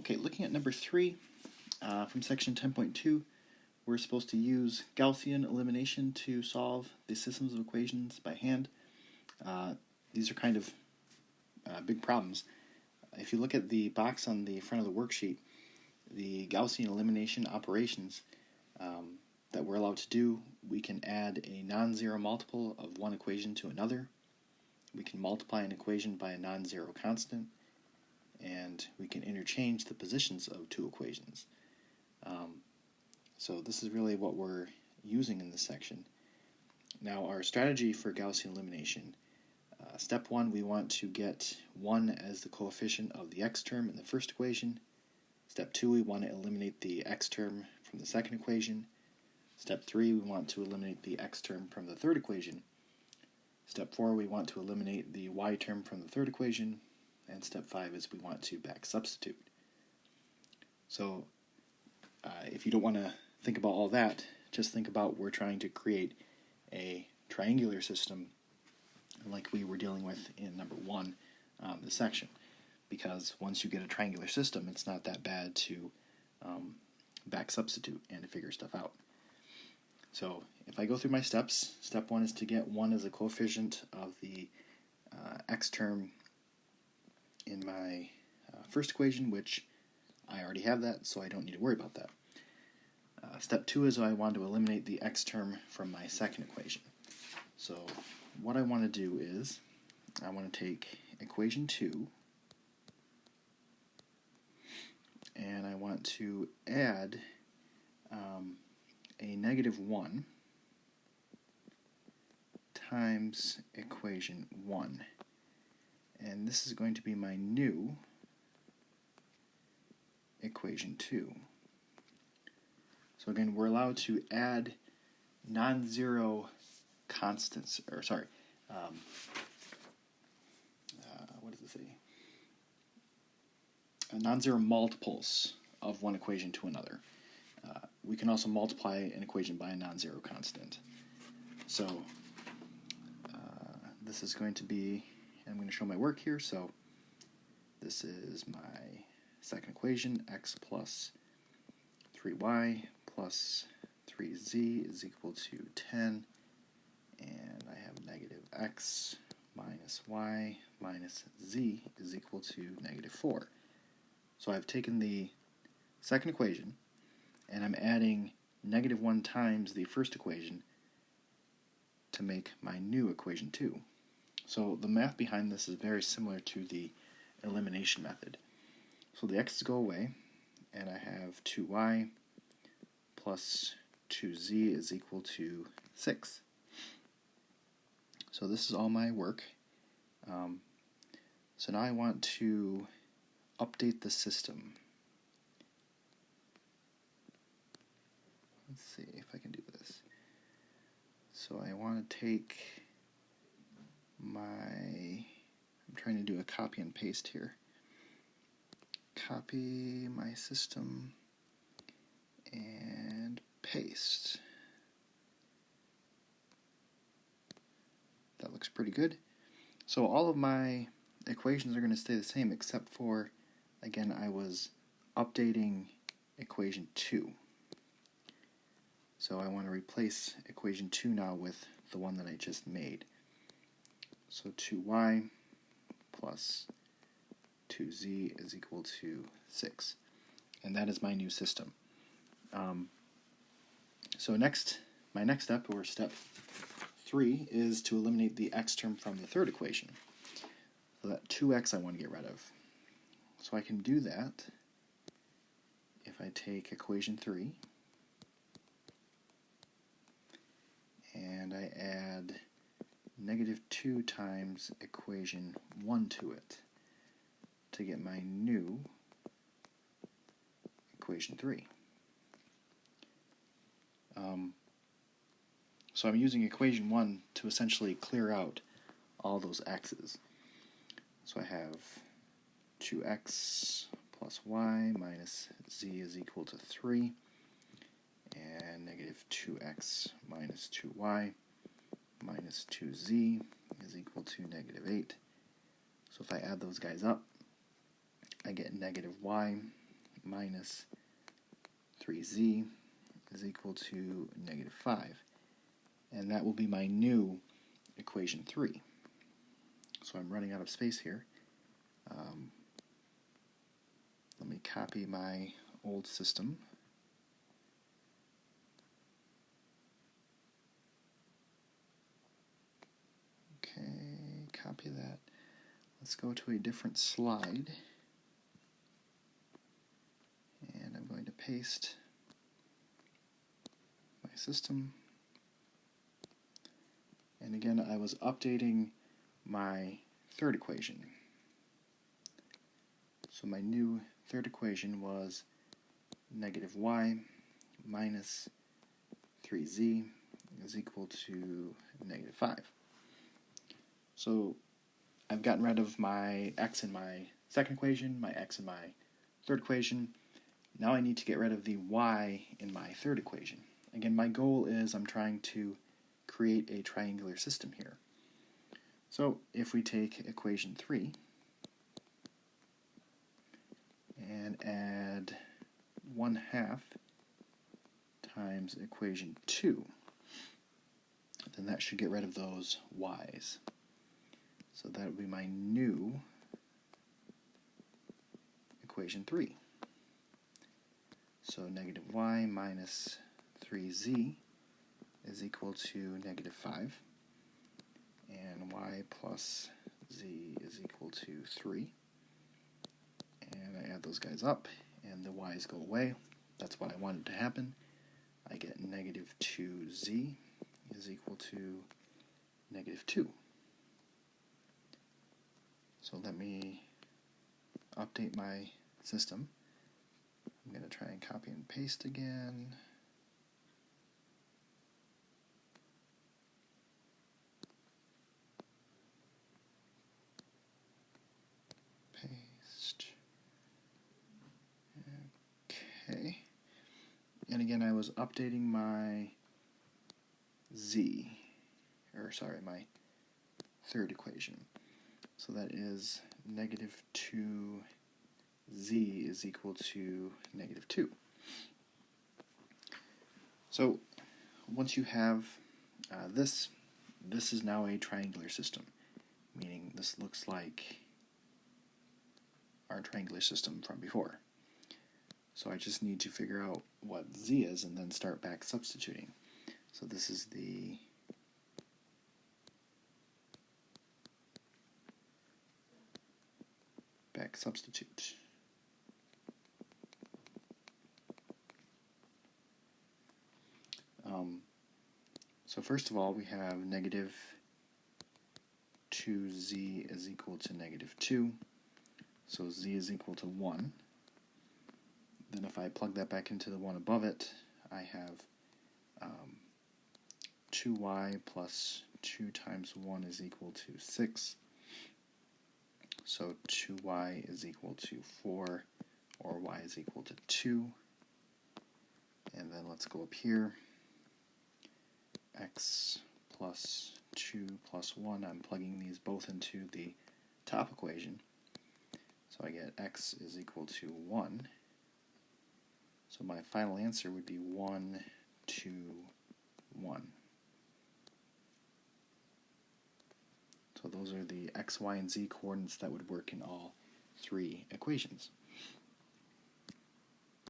Okay, looking at number 3 from section 10.2, we're supposed to use Gaussian elimination to solve the systems of equations by hand. These are kind of big problems. If you look at the box on the front of the worksheet, the Gaussian elimination operations that we're allowed to do, we can add a non-zero multiple of one equation to another. We can multiply an equation by a non-zero constant, and we can interchange the positions of two equations. So this is really what we're using in this section. Now, our strategy for Gaussian elimination, step 1, we want to get 1 as the coefficient of the x term in the first equation. Step 2, we want to eliminate the x term from the second equation. Step 3, we want to eliminate the x term from the third equation. Step 4, we want to eliminate the y term from the third equation. And step 5 is we want to back substitute. So if you don't want to think about all that, just think about we're trying to create a triangular system like we were dealing with in number 1, this section. Because once you get a triangular system, it's not that bad to back substitute and to figure stuff out. So if I go through my steps, step 1 is to get 1 as a coefficient of the x term in my first equation, which I already have that, so I don't need to worry about that. Step 2 is I want to eliminate the x term from my second equation. So what I want to do is I want to take equation 2 and I want to add a negative 1 times equation 1. And this is going to be my new equation 2. So again, we're allowed to add non-zero constants, or sorry, what does it say? Non-zero multiples of one equation to another. We can also multiply an equation by a non-zero constant. So this is going to be, I'm going to show my work here, so this is my second equation, x plus 3y plus 3z is equal to 10, and I have negative x minus y minus z is equal to negative 4. So I've taken the second equation, and I'm adding negative 1 times the first equation to make my new equation 2. So the math behind this is very similar to the elimination method. So the x's go away, and I have 2y plus 2z is equal to 6. So this is all my work. So now I want to update the system. Let's see if I can do this. So I want to take I'm trying to do a copy and paste here. Copy my system and paste. That looks pretty good. So all of my equations are going to stay the same except for, again, I was updating equation 2. So I want to replace equation 2 now with the one that I just made. So 2y plus 2z is equal to 6. And that is my new system. So my next step, or step 3, is to eliminate the x term from the third equation. So that 2x I want to get rid of. So I can do that if I take equation 3 and I add negative 2 times equation 1 to it to get my new equation 3. So I'm using equation 1 to essentially clear out all those x's. So I have 2x plus y minus z is equal to 3, and negative 2x minus 2y minus 2z is equal to negative 8. So if I add those guys up, I get negative y minus 3z is equal to negative 5. And that will be my new equation 3. So I'm running out of space here. Let me copy my old system. Okay, copy that. Let's go to a different slide. And I'm going to paste my system. And again, I was updating my third equation. So my new third equation was negative y minus 3z is equal to negative 5. So I've gotten rid of my x in my second equation, my x in my third equation. Now I need to get rid of the y in my third equation. Again, my goal is I'm trying to create a triangular system here. So if we take equation 3 and add 1/2 times equation 2, then that should get rid of those y's. So that would be my new equation 3. So negative y minus 3z is equal to negative 5, and y plus z is equal to 3. And I add those guys up, and the y's go away. That's what I wanted to happen. I get negative 2z is equal to negative 2. So let me update my system. I'm going to try and copy and paste again. Paste. Okay. And again, I was updating my my third equation. So that is negative 2z is equal to negative 2. So once you have this is now a triangular system, meaning this looks like our triangular system from before. So I just need to figure out what z is and then start back substituting. So this is the back substitute. So first of all, we have negative 2z is equal to negative 2. So z is equal to 1. Then if I plug that back into the one above it, I have 2y plus 2 times 1 is equal to 6. So 2y is equal to 4, or y is equal to 2. And then let's go up here. X plus 2 plus 1, I'm plugging these both into the top equation. So I get x is equal to 1. So my final answer would be 1, 2, 1. So those are the x, y, and z coordinates that would work in all three equations.